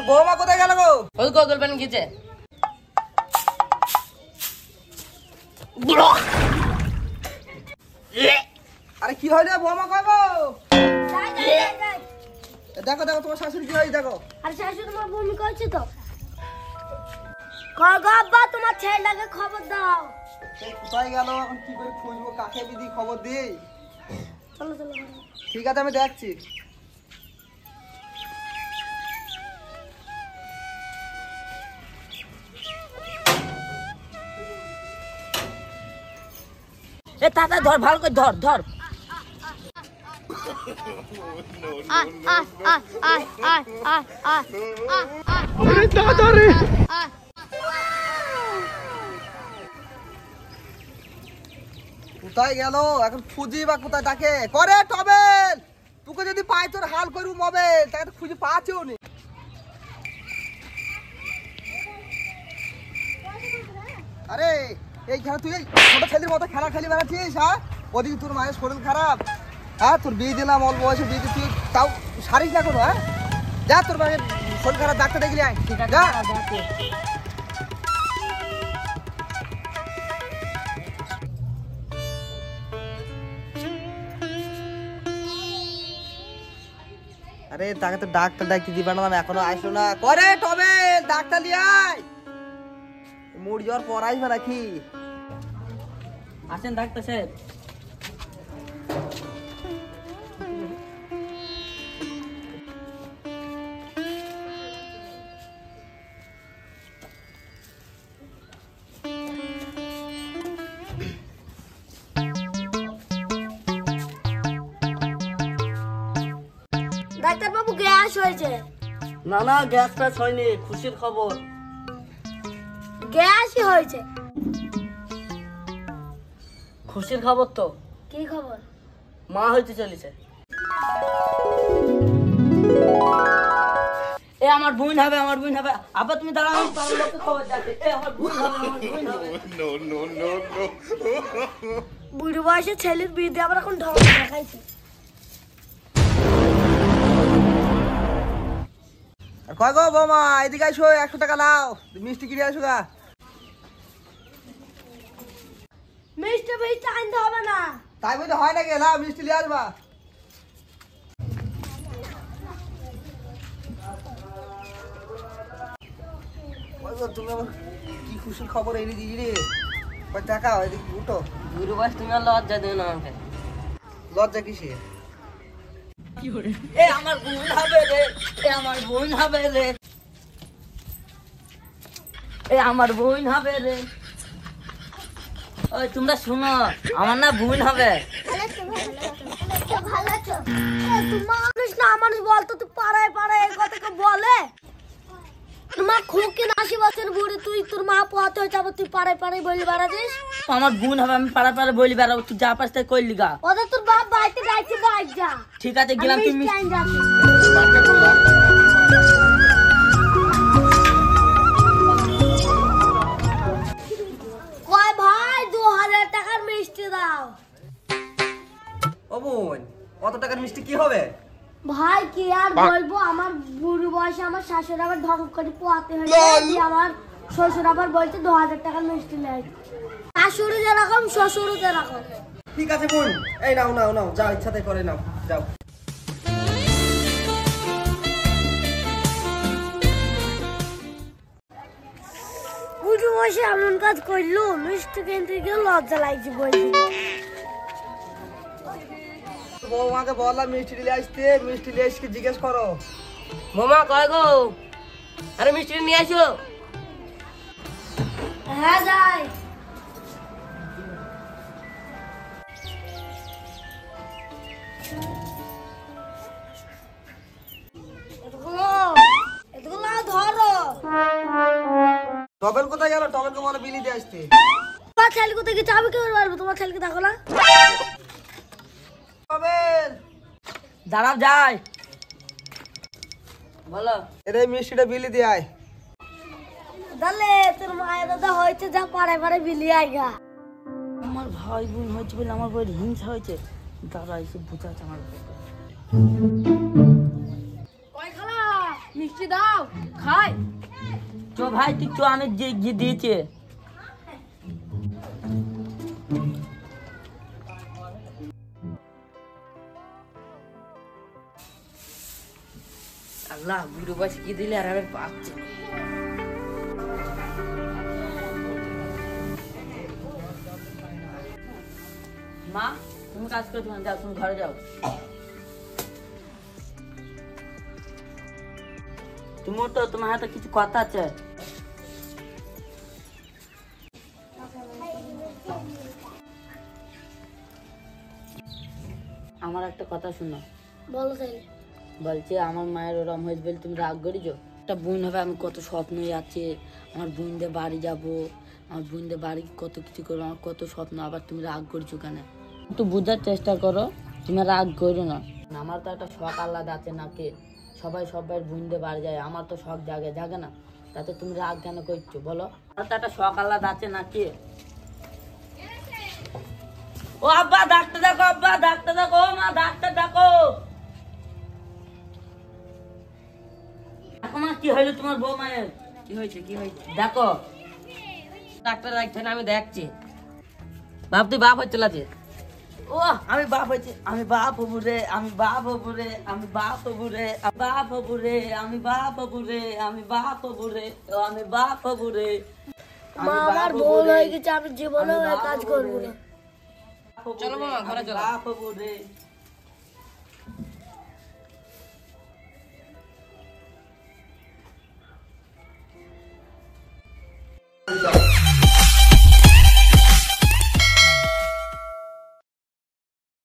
বৌমা কোথায় গেল গো? ওই গোগল পানি গেছে। আরে কি হইলো বৌমা কই গো? দেখো দেখো তোমার শাশুড়ি কি হই দেখো। আরে শাশুড়ি মা বমি করছে তো। কই গো আব্বা তোমার ছেলেটাকে খবর দাও। সে কোথায় গেল এখন কি করে খুঁজবো কাকে বিধি খবর দিই? চলো চলো। ঠিক আছে আমি দেখছি। এ তাতা ধর ভালো করে ধর ধর। কোথায় গেল এখন খুঁজি বা কোথায় ডাকে করে টবেল তোকে যদি পাই তোর হাল করবো মোবাইল তাকে তো খুঁজে পাচ্ছেও নি। আরে এই খেলা তুই ছোট ছেলের মতো খেলা খেলি বেড়াচ্ছিস হ্যাঁ? ওদিকে তোর মায়ের শরীর খারাপ হ্যাঁ, তোর বিয়ে দিলাম অল্প বয়সে বিয়ে তুই তাও সারিস না কোনো হ্যাঁ? যা তোর মায়ের শরীর খারাপ ডাক্তার দেখলি আয় যা। আরে তাকে তো ডাক্তার ডাকতে দিবা না এখনো আসলো না করে তবে ডাক্তার নিয়ে আয় মুড় জ্বর পর আসবে নাকি? আসেন ডাক্তার সাহেব। ডাক্তার বাবু গ্যাস হয়েছে। না না গ্যাস ফ্যাস হয়নি, খুশির খবর। গ্যাসই হয়েছে। খুশির খবর তো। কি খবর? মা হইতে চলেছে। এ আমার বোন হবে, আমার বোন হবে। আবার তুমি দাঁড়াও, আমি পাড়ার লোককে খবর যাচ্ছে। এ আমার বোন হবে, আমার বোন হবে। বুড়ো বয়সে ছেলের বিয়ে দিয়ে আবার এখন ঢং দেখাইছে। কয় গো বৌমা এদিকে আসো 100 টাকা নাও মিষ্টি কিনে আসো গা। মিষ্টি মিষ্টি আনতে হবে না। তাই বলতে হয় নাকি না মিষ্টি নিয়ে আসবা। তুমি আমার কি খুশির খবর এনে দিই রে টাকা এদিকে উঠো। বুড়ো বয়স তুমি আর লজ্জা দিও না আমাকে। লজ্জা কিসে? এ আমার বোন হবে রে, এ আমার বোন হবে রে, এ আমার বোন হবে রে। ওই তোমরা শুনো, আমার না বোন হবে। মানুষ না মানুষ বলতো তুই পাড়ায় পাড়ায় এই কথা বলে। তোমার খুকি 80 বছর বুড়ি, তুই তোর মা পোহাতে হয়েছে আবার তুই পাড়ায় পাড়ায় বলি বেড়াছিস। আমার বোন হবে, আমি পাড়া পাড়া বলি বেড়াবো। তুই যা পাস তাই করলি গা। ওদের তোর বাপ বাড়িতে যাইছে, বাইক যা। ঠিক আছে গেলাম। তুমি কয় ভাই 2000 টাকার মিষ্টি দাও। ও বোন কত টাকার মিষ্টি কি হবে? ভাই কি আর বলবো, আমার বুড়ো বয়সে আমার শাশুড়ি আবার ঢং করে পোয়াতে হয়েছে। আমার শ্বশুর আবার বলছে 2000 টাকার মিষ্টি নেয়। শাশুড়ি যেরকম শ্বশুরও যেরকম। ঠিক আছে বোন এই নাও নাও নাও যা ইচ্ছাতে করে নাও যাও। বুড়ো বয়সে এমন কাজ করলো, মিষ্টি কিনতে গিয়ে লজ্জা লাগছে বলছি। বৌমাকে বললাম মিষ্টি নিয়ে আসতে, মিষ্টি নিয়ে এসে জিজ্ঞেস করো। মামা কয় গো? আরে মিষ্টি নিয়ে আসো। হ্যাঁ যাই। এতগুলো ধরো। টবেল কোথায় গেল? টবেলকে বলো বিলি দিয়ে আসতে। তোমার ছেলে কোথায় গেছে আমি কি করে পারবো? তোমার ছেলেকে দেখো না। টবেল দাঁড়াও যাই। বলো। এরে মিষ্টিটা বিলি দিয়ে আয়। তাহলে তোর মায়ের দাদা হয়েছে যা পাড়ায় পাড়ায় বিলি আইগা। আমার ভাই বোন হয়েছে বলে আমার বইয়ের হিংসা হয়েছে। দাদা এসে বুঝাচ্ছে আমার। কয় খালা মিষ্টি দাও খাই। চো ভাই তুই চো, আমি যে দিয়েছে। আল্লাহ বুড়ো বয়সে কি দিলে আর আমি পাচ্ছি না। মা তুমি কাজ করে তোমার যাও, তুমি ঘরে যাও। তুমি তো তোমার হাতে কিছু কথা আছে। আমার একটা কথা শুনো। বলো তাহলে। বলছে আমার মায়ের ওরম হয়েছে বলে তুমি রাগ করেছো। একটা বোন হবে, আমি কত স্বপ্নই আছে, আমার বোনদের বাড়ি যাব, আমার বোনদের বাড়ি কত কিছু করবো, আমার কত স্বপ্ন। আবার তুমি রাগ করছো কেন? একটু বোঝার চেষ্টা করো, তুমি রাগ করো না। আমার তো একটা শখ আলাদা আছে নাকি, সবাই সবাই বোনদের বাড়ি যায়, আমার তো শখ জাগে জাগে না, তাতে তুমি রাগ কেন করছো বলো? আমার তো একটা শখ আলাদা আছে নাকি। ও আব্বা ডাক্তার দেখো, আব্বা ডাক্তার দেখো, ও মা ডাক্তার দেখো। দেখো মা কি হইলো তোমার বউ মায়ের? কি হয়েছে কি হয়েছে? দেখো ডাক্তার রাখছেন, আমি দেখছি। বাপ তুই বাপ হচ্ছে লাজে। ও আমি বাপ হয়েছে, আমি বাপ হবু রে, আমি বাপ হবু রে, আমি বাপ হবু রে, বাপ হবু রে, আমি বাপ হবু রে, আমি বাপ হবু রে, ও আমি বাপ হবু রে। মা আমার ভুল হয়ে গেছে, আমি জীবনে কাজ করবো না। চলো মামা, ঘরে চলো। বাপ হবু রে।